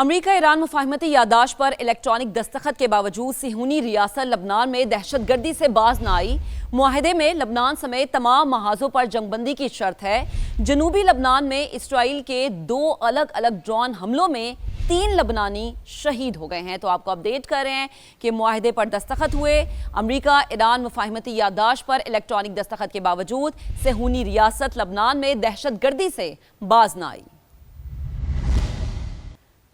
امریکہ ایران مفاہمتی یادداشت پر الیکٹرانک دستخط کے باوجود صہیونی ریاست لبنان میں دہشت گردی سے باز نہ آئی۔ معاہدے میں لبنان سمیت تمام محاذوں پر جنگ بندی کی شرط ہے۔ جنوبی لبنان میں اسرائیل کے 2 الگ الگ ڈرون حملوں میں 3 لبنانی شہید ہو گئے ہیں۔ تو آپ کو اپڈیٹ کر رہے ہیں کہ معاہدے پر دستخط ہوئے۔ امریکہ ایران مفاہمتی یادداشت پر الیکٹرانک دستخط کے باوجود صہیونی ریاست لبنان میں دہشت گردی سے باز نہ آئی۔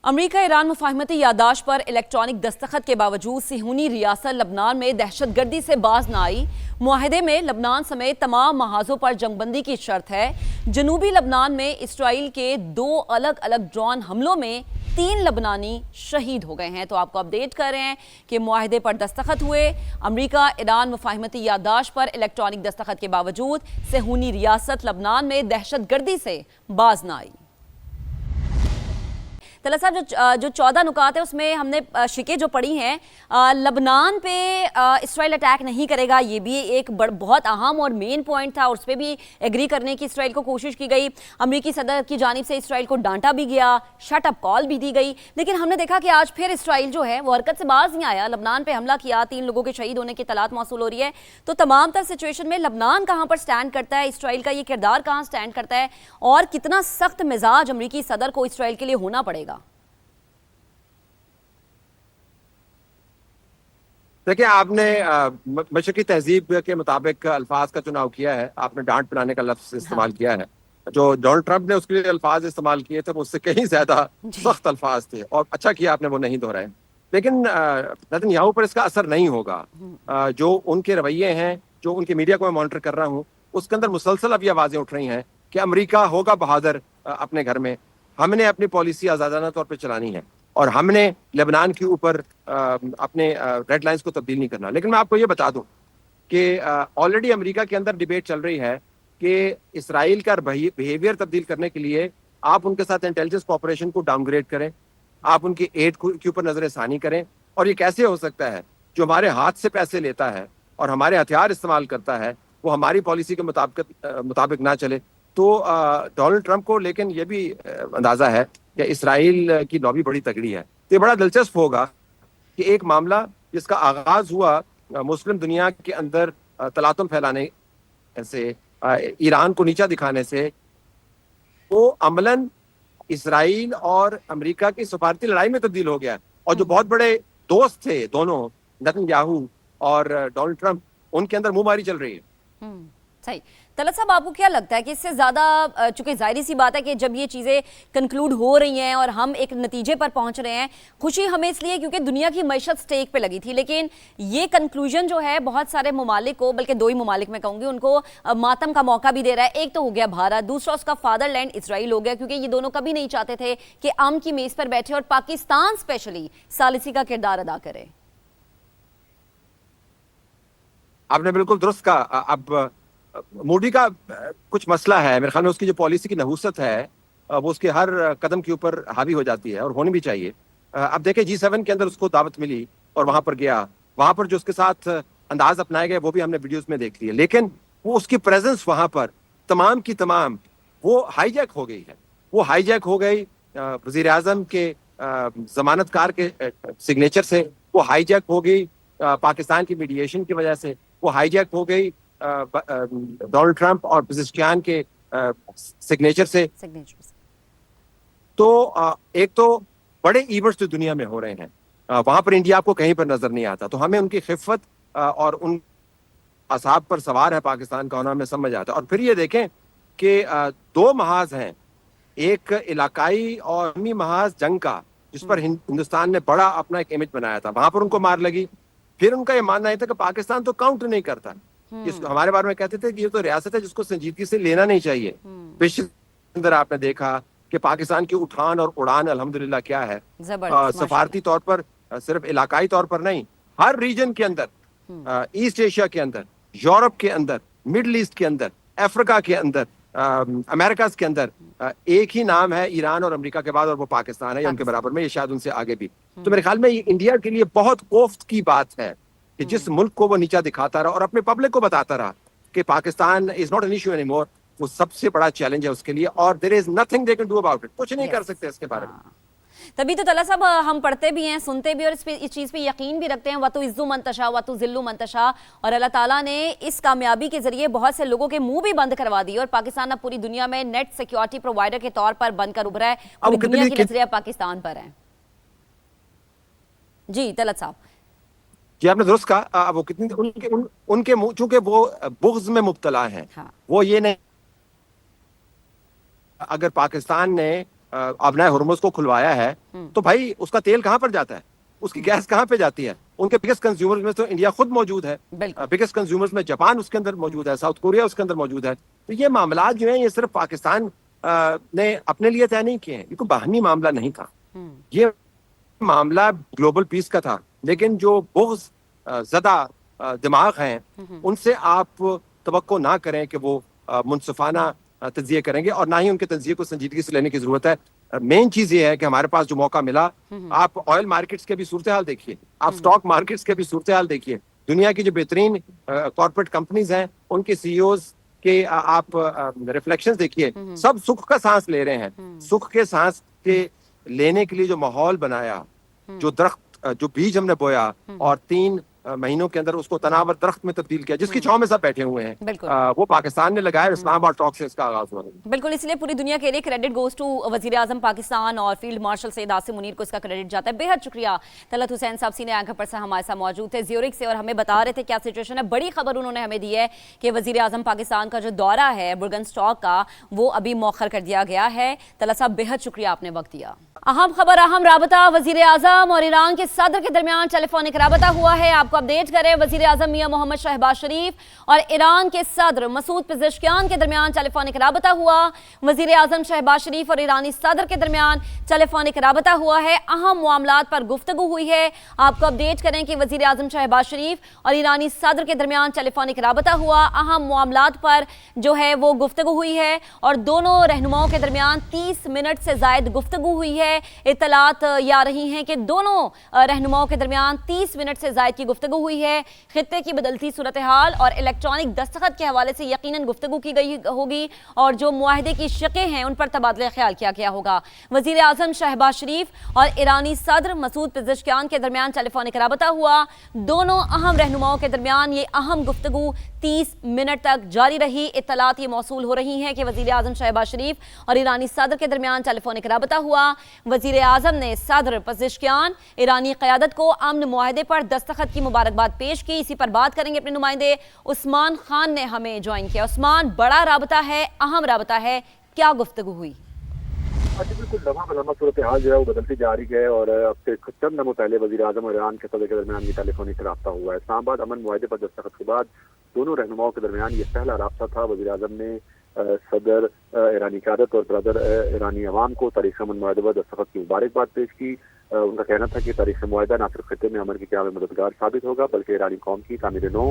امریکہ ایران مفاہمتی یادداشت پر الیکٹرانک دستخط کے باوجود صہیونی ریاست لبنان میں دہشت گردی سے باز نہ آئی۔ معاہدے میں لبنان سمیت تمام محاذوں پر جنگ بندی کی شرط ہے۔ جنوبی لبنان میں اسرائیل کے 2 الگ الگ ڈرون حملوں میں 3 لبنانی شہید ہو گئے ہیں۔ تو آپ کو اپڈیٹ کر رہے ہیں کہ معاہدے پر دستخط ہوئے۔ امریکہ ایران مفاہمتی یادداشت پر الیکٹرانک دستخط کے باوجود صہیونی ریاست لبنان میں دہشت گردی سے باز نہ آئی۔ طلعت صاحب، جو 14 نکات ہیں اس میں ہم نے شکیں جو پڑھی ہیں، لبنان پہ اسرائیل اٹیک نہیں کرے گا، یہ بھی ایک بہت اہم اور مین پوائنٹ تھا، اور اس پہ بھی ایگری کرنے کی اسرائیل کو کوشش کی گئی۔ امریکی صدر کی جانب سے اسرائیل کو ڈانٹا بھی گیا، شٹ اپ کال بھی دی گئی، لیکن ہم نے دیکھا کہ آج پھر اسرائیل جو ہے وہ حرکت سے باز نہیں آیا، لبنان پہ حملہ کیا، 3 لوگوں کے شہید ہونے کی اطلاعات موصول ہو رہی ہے۔ تو تمام تر سچویشن میں لبنان کہاں پر سٹینڈ کرتا ہے، اسرائیل کا یہ کردار کہاں سٹینڈ کرتا ہے، اور کتنا سخت مزاج امریکی صدر کو اسرائیل کے لیے ہونا پڑے گا؟ دیکھیں، آپ نے مشرقی تہذیب کے مطابق الفاظ کا چناؤ کیا ہے۔ آپ نے ڈانٹ پلانے کا لفظ استعمال کیا ہے۔ جو ڈونلڈ ٹرمپ نے اس کے لیے الفاظ استعمال کیے تھے وہ اس سے کہیں زیادہ سخت الفاظ تھے، اور اچھا کیا آپ نے وہ نہیں دہرائے۔ لیکن نتن یاہو پر اس کا اثر نہیں ہوگا۔ جو ان کے رویے ہیں، جو ان کے میڈیا کو میں مانیٹر کر رہا ہوں، اس کے اندر مسلسل اب یہ آوازیں اٹھ رہی ہیں کہ امریکہ ہوگا بہادر اپنے گھر میں، ہم نے اپنی پالیسی آزادانہ طور پہ چلانی ہے، اور ہم نے لبنان کے اوپر اپنے ریڈ لائنز کو تبدیل نہیں کرنا۔ لیکن میں آپ کو یہ بتا دوں کہ آلریڈی امریکہ کے اندر ڈیبیٹ چل رہی ہے کہ اسرائیل کا بیہیویئر تبدیل کرنے کے لیے آپ ان کے ساتھ انٹیلیجنس کوآپریشن کو ڈاؤن گریڈ کریں، آپ ان کی ایڈ کے اوپر نظر ثانی کریں۔ اور یہ کیسے ہو سکتا ہے؟ جو ہمارے ہاتھ سے پیسے لیتا ہے اور ہمارے ہتھیار استعمال کرتا ہے، وہ ہماری پالیسی کے مطابق نہ چلے۔ تو ڈونلڈ ٹرمپ کو لیکن یہ بھی اندازہ ہے کہ اسرائیل کی لابی بڑی تگڑی ہے۔ تو یہ بڑا دلچسپ ہوگا کہ ایک معاملہ جس کا آغاز ہوا مسلم دنیا کے اندر تلاطم پھیلانے سے، ایران کو نیچا دکھانے سے، وہ عملاً اسرائیل اور امریکہ کی سفارتی لڑائی میں تبدیل ہو گیا۔ اور جو بہت بڑے دوست تھے دونوں، نتن یاہو اور ڈونلڈ ٹرمپ، ان کے اندر منہ ماری چل رہی ہے۔ صحیح۔ طلعت صاحب، آپ کو کیا لگتا ہے کہ اس سے زیادہ، چونکہ ظاہری سی بات ہے کہ جب یہ چیزیں کنکلوڈ ہو رہی ہیں اور ہم ایک نتیجے پر پہنچ رہے ہیں، خوشی ہمیں اس لیے کیونکہ دنیا کی معیشت سٹیک پہ لگی تھی، لیکن یہ کنکلوژن جو ہے بہت سارے ممالک کو، بلکہ 2 ہی ممالک میں کہوں گی، ان کو ماتم کا موقع بھی دے رہا ہے۔ ایک تو ہو گیا بھارت، دوسرا اس کا فادر لینڈ اسرائیل ہو گیا، کیونکہ یہ دونوں کبھی نہیں چاہتے تھے کہ ام کی میز پر بیٹھے اور پاکستان اسپیشلی ثالثی کا کردار ادا کرے۔ آپ نے بالکل درست کہا۔ اب مودی کا کچھ مسئلہ ہے، میرے خیال میں اس کی جو پالیسی کی نحوست ہے وہ اس کے ہر قدم کے اوپر حاوی ہو جاتی ہے، اور ہونی بھی چاہیے۔ اب دیکھیں G7 کے اندر اس کو دعوت ملی اور وہاں پر گیا، وہاں پر جو اس کے ساتھ انداز اپنائے گئے وہ بھی ہم نے ویڈیوز میں دیکھ لیے، لیکن وہ اس کی پریزنس وہاں پر تمام کی تمام وہ ہائی جیک ہو گئی ہے۔ وہ ہائی جیک ہو گئی وزیر اعظم کے ضمانت کار کے سگنیچر سے، وہ ہائی جیک ہو گئی پاکستان کی میڈیشن کی وجہ سے، وہ ہائی جیک ہو گئی ڈونلڈ ٹرمپ اور پزشکیان کے سگنیچر سے۔ تو ایک تو بڑے ایونٹس جو دنیا میں ہو رہے ہیں، وہاں پر انڈیا آپ کو کہیں پر نظر نہیں آتا، تو ہمیں ان کی خفت اور ان اصحاب پر سوار ہے پاکستان کا ہونا ہمیں سمجھ آتا ہے۔ اور پھر یہ دیکھیں کہ 2 محاذ ہیں، ایک علاقائی اور عالمی محاذ جنگ کا، جس پر ہندوستان نے بڑا اپنا ایک امیج بنایا تھا، وہاں پر ان کو مار لگی۔ پھر ان کا یہ ماننا ہے تھا کہ پاکستان تو کاؤنٹ نہیں کرتا، ہمارے بارے میں کہتے تھے کہ یہ تو ریاست ہے جس کو سنجیدگی سے لینا نہیں چاہیے۔ اندر آپ نے دیکھا کہ پاکستان کی اٹھان اور اڑان الحمدللہ کیا ہے، سفارتی طور پر، صرف علاقائی طور پر نہیں، ہر ریجن کے اندر، ایسٹ ایشیا کے اندر، یورپ کے اندر، مڈل ایسٹ کے اندر، افریقہ کے اندر، امریکاز کے اندر ایک ہی نام ہے ایران اور امریکہ کے بعد، اور وہ پاکستان ہے، یا ان کے برابر میں، یہ شاید ان سے آگے بھی۔ تو میرے خیال میں یہ انڈیا کے لیے بہت کوفت کی بات ہے کہ جس ملک کو وہ نیچا دکھاتا رہا اور اپنے پبلک کو بتاتا رہا کہ Pakistan is not an issue any more, وہ سب سے بڑا چیلنج ہے اس کے لیے، اور there is nothing they can do about it, کچھ نہیں کر سکتے اس کے بارے میں۔ तभी तो तला साहब हम पढ़ते भी हैं, सुनते भी और इस चीज़ पे यकीन भी रखते हैं, वतु इज्जु मंतशा वतु जिल्लु मंतशा, और अल्लाह ताला ने इस कामयाबी के जरिए बहुत से लोगों के मुंह भी बंद करवा दिए और पाकिस्तान अब पूरी दुनिया में नेट सिक्योरिटी प्रोवाइडर के तौर पर बनकर उभरा है। पूरी दुनिया की नजरिया पाकिस्तान पर है। जी तलत साहब जी, आपने दुरुस्त कहा। वो कितनी उनके मुंह, चूंकि वो बुग़्ज़ में मुब्तला हैं, हाँ। वो ये नहीं, अगर पाकिस्तान ने अबनाए हुर्मुज़ को खुलवाया है तो भाई उसका तेल कहाँ पर जाता है, उसकी गैस कहाँ पे जाती है? उनके बिगेस्ट कंज्यूमर्स में तो इंडिया खुद मौजूद है, बिगेस्ट कंज्यूमर्स में जापान उसके अंदर मौजूद है, साउथ कोरिया उसके अंदर मौजूद है। तो ये मामला जो है ये सिर्फ पाकिस्तान ने अपने लिए तय नहीं किए हैं, ये कोई बाहमी मामला नहीं था, ये मामला ग्लोबल पीस का था। लेकिन जो बुग़्ज़ ज़दा दिमाग हैं उनसे आप तवक्को ना करें कि वो मुनसिफाना तज्जिए करेंगे, और ना ही उनके तज्जिए को संजीदगी से लेने की जरूरत है। मेन चीज ये है कि हमारे पास जो मौका मिला, आप ऑयल मार्केट्स के भी सूरत हाल देखिए, आप स्टॉक मार्केट्स के भी सूरत हाल देखिए, दुनिया की जो बेहतरीन कॉर्पोरेट कंपनीज हैं उनके सीईओज के आप रिफ्लेक्शंस देखिए, सब सुख का सांस ले रहे हैं। सुख के सांस के लेने के लिए जो माहौल बनाया, जो दरख्त, जो बीज हमने बोया और 3 महीनों के अंदर उसको तनावर दरख्त में तब्दील किया, जिसकी छांव में सब बैठे हुए हैं, वो पाकिस्तान ने लगाया। इस्लामाबाद टॉक से इसका आगाज हुआ। बिल्कुल, इसलिए पूरी दुनिया के लिए क्रेडिट गोज टू वजीर आजम पाकिस्तान और फील्ड मार्शल सैयद आसिम मुनीर को इसका क्रेडिट जाता है। बेहद शुक्रिया तलत हुसैन साहब, सीनियर एंकर पर्सन हमारे साथ मौजूद थे ज्यूरिख से, और हमें बता रहे थे क्या सिचुएशन है। बड़ी खबर उन्होंने हमें दी है कि वजीर आजम पाकिस्तान का जो दौरा है बुर्गनस्टॉक का, वो अभी मौखर कर दिया गया है। तलत साहब बेहद शुक्रिया, आपने वक्त दिया। अहम खबर, अहम राबता वजीर आजम और ईरान के सदर के दरमियान टेलीफोनिक राबता हुआ है। आपको अपडेट करें, वजीर आजम मियां मोहम्मद शहबाज शरीफ और ईरान के सदर मसूद पेज़ेश्कियान के दरमियान टेलीफोनिक राबता हुआ। वजीर आजम शहबाज शरीफ और ईरानी सदर के दरमियान टेलीफोनिक राबता हुआ है, अहम मामलात पर गुफ्तगू हुई है। आपको अपडेट करें कि वजीर आजम शहबाज शरीफ और ईरानी सदर के दरमियान टेलीफोनिक राबता हुआ, अहम मामलात पर जो है वो गुफ्तगू हुई है, और दोनों रहनुमाओं के दरमियान 30 मिनट से ज़ायद गुफ्तगू हुई है। इत्तलात ये आ रही हैं कि दोनों रहनुमाओं के दरमियान 30 मिनट से ज़ायद की गुफ्तगू हुई है। खित्ते की बदलती सूरत हाल और इलेक्ट्रॉनिक दस्तखत के हवाले से यकीनन गुफ्तगू की गई होगी, और जो मुआहदे की शक़ें हैं उन पर तबादला ख्याल किया गया होगा। वज़ीर आज़म शहबाज शरीफ और ईरानी सदर मसूद पेज़ेश्कियान के दरमियान टेलीफोनिक राबता हुआ। दोनों अहम रहनुमाओं के दरमियान ये अहम गुफ्तगू 30 मिनट तक जारी रही। इत्तलात ये मौसूल हो रही हैं कि वज़ीर आज़म शहबाज शरीफ और ईरानी सदर के दरमियान टेलीफोनिक राबता हुआ। वज़ीर आज़म ने सदर पेज़ेश्कियान ईरानी क़यादत को अमन मुआहदे पर दस्तखत की मुबारकबाद पेश की। इसी पर बात करेंगे, अपने नुमाइंदे उस्मान खान ने हमें ज्वाइन किया। उस्मान, बड़ा राबता है, अहम राबता है, क्या गुफ्तगू हुई? बिल्कुल लम्हा सूरत हाल जो है वो बदलती जा रही है, और अब से चंद दिनों पहले वज़ीर आज़म और ईरान के सदर के दरमियान ये टेलीफोनिक राब्ता हुआ है। इस्लामाबाद अमन मुआहदे पर दस्तखत के बाद दोनों रहनुमाओं के दरमियान ये पहला राब्ता था। वज़ीर आज़म ने सदर ईरानी क़यादत और ब्रदर ईरानी अवाम को तारीख़ अमन मुआहदे पर दस्तखत की मुबारकबाद पेश की। उनका कहना था कि तारीख़ मुआहदा न सिर्फ खित्ते में अमन की क़याम में मददगार साबित होगा, बल्कि ईरानी कौम की तामीर नौ,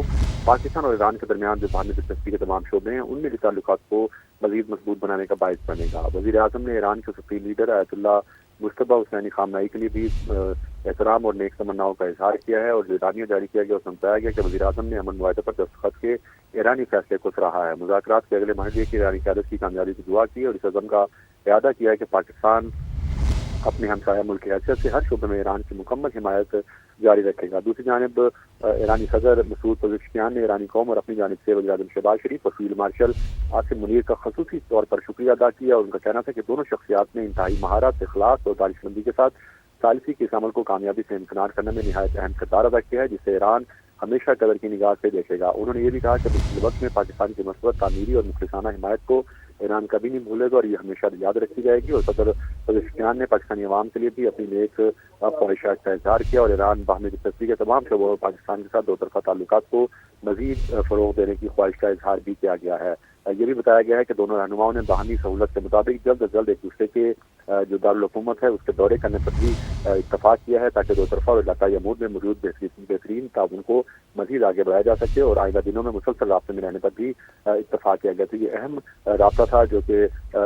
पाकिस्तान और ईरान के दरमियान जो बाहमी दिलचस्पी के तमाम शोबे हैं उनमें भी ताल्लुकात को मज़ीद मजबूत बनाने का बायस बनेगा। वज़ीर आज़म ने ईरान के supreme leader Ayatollah Mustafa Hussaini Khamenei के लिए भी एहतराम और नेक तमन्नाओं का इजहार किया है, और जो ईरानिया जारी किया गया उसमें बताया गया कि वज़ीर आज़म ने अमन मुआहदे पर दस्तखत के ईरानी फैसले को सराहा है। मुज़ाकरात के अगले मरहले की ईरानी क़यादत की कामयाबी की दुआ की और इस अज़म का इरादा किया है कि पाकिस्तान अपने हमसाया मुल्क की हैसियत से हर शोबे में ईरान की मुकम्मल हिमायत जारी रखेगा। दूसरी जानिब ईरानी सदर मसूद पेज़ेश्कियान ने ईरानी कौम और अपनी जानिब से वज़ीर आज़म शहबाज शरीफ और फील्ड मार्शल आसिम मुनीर का ख़ुसूसी तौर पर शुक्रिया अदा किया, और उनका कहना था कि दोनों शख्सियात ने इंतहाई महारत, इखलास और दानिशमंदी के साथ सालिसी के इस अमल को कामयाबी से इम्तनान करने में निहायत अहम किरदार अदा किया है, जिससे ईरान हमेशा कदर की निगाह से देखेगा। उन्होंने ये भी कहा कि पिछले वक्त में पाकिस्तान की मसबत तामीरी और मुखलिसाना हिमायत को ईरान कभी नहीं भूलेगा और ये हमेशा याद रखी जाएगी। और सदर पेज़ेश्कियान ने पाकिस्तानी अवाम के लिए भी अपनी नेक ख्वाहिशात का इजहार किया, और ईरान बाहमी दिलचस्पी के तमाम शोबों में पाकिस्तान के साथ दो तरफा ताल्लुकात को मजीद फ़रोग़ देने की ख्वाहिश का इजहार भी किया गया है। ये भी बताया गया है कि दोनों रहनुमाओं ने बाहमी सहूलत के मुताबिक जल्द अज जल्द एक दूसरे के जो दारुल हुकूमत है उसके दौरे करने पर भी इत्तफाक किया है, ताकि दो तरफा और इलाकाई अमूर में मौजूद बेहतरीन ताउन को मजीद आगे बढ़ाया जा सके, और आइंदा दिनों में मुसलसल राब्ते में रहने पर भी इत्तफाक किया गया। तो ये अहम राब्ता था जो कि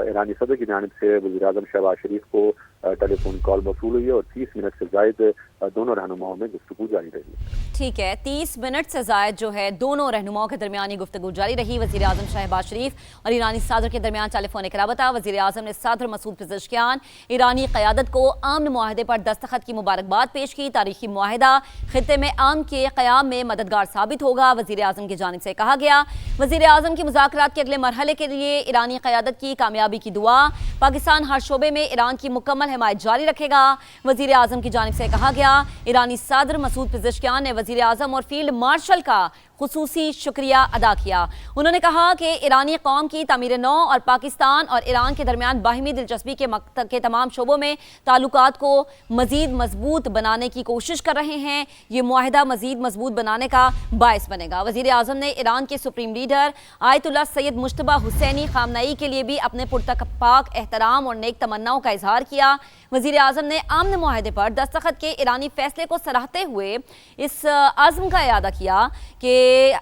ईरानी सदर की जानिब से वज़ीर आज़म शहबाज शरीफ को टेलीफोन कॉल मौसूल हुई है और 30 मिनट से जायद दोनों रहनुमाओं में गुफ्तगू जारी रही। ठीक है, 30 मिनट से ज़ायद जो है दोनों रहनुमाओं के दरमियान गुफ्तगू जारी रही। वज़ीर आज़म शहबाज शरीफ और ईरानी सदर के दरमियान टेलीफोनिक राबता। वज़ीर आज़म ने सदर मसूद पेज़ेशकियान ईरानी क़यादत को अमन मुआहदे पर दस्तखत की मुबारकबाद पेश की। तारीखी मुआहदा खित्ते में अमन के क़याम में मददगार साबित होगा, वज़ीर आज़म की जानिब से कहा गया। वज़ीर आज़म की मुज़ाकरात के अगले मरहले के लिए ईरानी क़यादत की कामयाबी की दुआ। पाकिस्तान हर शोबे में ईरान की मुकम्मल हिमायत जारी रखेगा, वज़ीर आज़म की जानिब से कहा गया। ईरानी सदर मसूद पेज़ेशकियान ने वज़ीर आज़म और फील्ड मार्शल का खुसूसी शुक्रिया अदा किया। उन्होंने कहा कि ईरानी कौम की तामीर नौ और पाकिस्तान और ईरान के दरमियान बाहिमी दिलचस्पी के तमाम शोबों में ताल्लुकात को मज़ीद मजबूत बनाने की कोशिश कर रहे हैं। ये मुआहिदा मज़ीद मजबूत बनाने का बायस बनेगा। वज़ीर आज़म ने ईरान के supreme leader Ayatollah Syed Mujtaba Hussaini Khamenei के लिए भी अपने पुरतपाक एहतराम और नेक तमन्नाओं का इजहार किया। वज़ीर आज़म ने अमन मुआहिदे पर दस्तखत के ईरानी फैसले को सराहते हुए इस आज़म का इरादा किया कि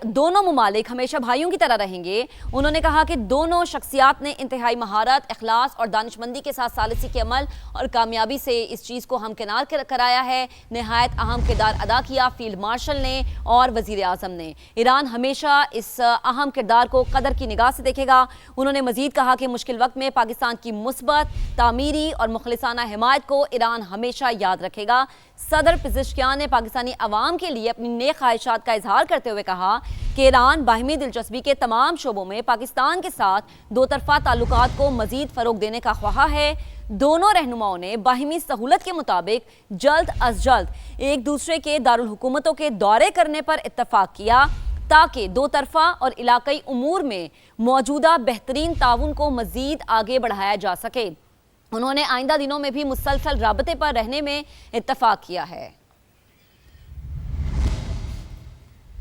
दोनों मुमालिक हमेशा भाइयों की तरह रहेंगे। उन्होंने कहा कि दोनों शख्सियात ने इंतहाई महारत, इखलास और दानिशमंदी के साथ सालिसी के अमल और कामयाबी से इस चीज़ को हमकिनार कराया है। नहायत अहम किरदार अदा किया फील्ड मार्शल ने और वज़ीर आज़म ने। ईरान हमेशा इस अहम किरदार को कदर की निगाह से देखेगा। उन्होंने मज़ीद कहा कि मुश्किल वक्त में पाकिस्तान की मुस्बत, तामीरी और मुखलिसाना हिमायत को ईरान हमेशा याद रखेगा। सदर पेज़ेशकियान ने पाकिस्तानी अवाम के लिए अपनी नेक ख्वाहिशात का इजहार करते हुए कहा कि ईरान बाहिमी दिलचस्पी के तमाम शोबों में पाकिस्तान के साथ दो तरफ़ा ताल्लुकात को मज़ीद फ़रोग़ देने का ख्वाहा है। दोनों रहनुमाओं ने बाहिमी सहूलत के मुताबिक जल्द अज जल्द एक दूसरे के दारुल हुकूमतों के दौरे करने पर इत्तफ़ाक़ किया ताकि दो तरफ़ा और इलाक़ाई उमूर में मौजूदा बेहतरीन ताउन को मज़ीद आगे बढ़ाया जा सके। उन्होंने आइंदा दिनों में भी मुसलसल राबते पर रहने में इत्तफ़ाक़ किया है।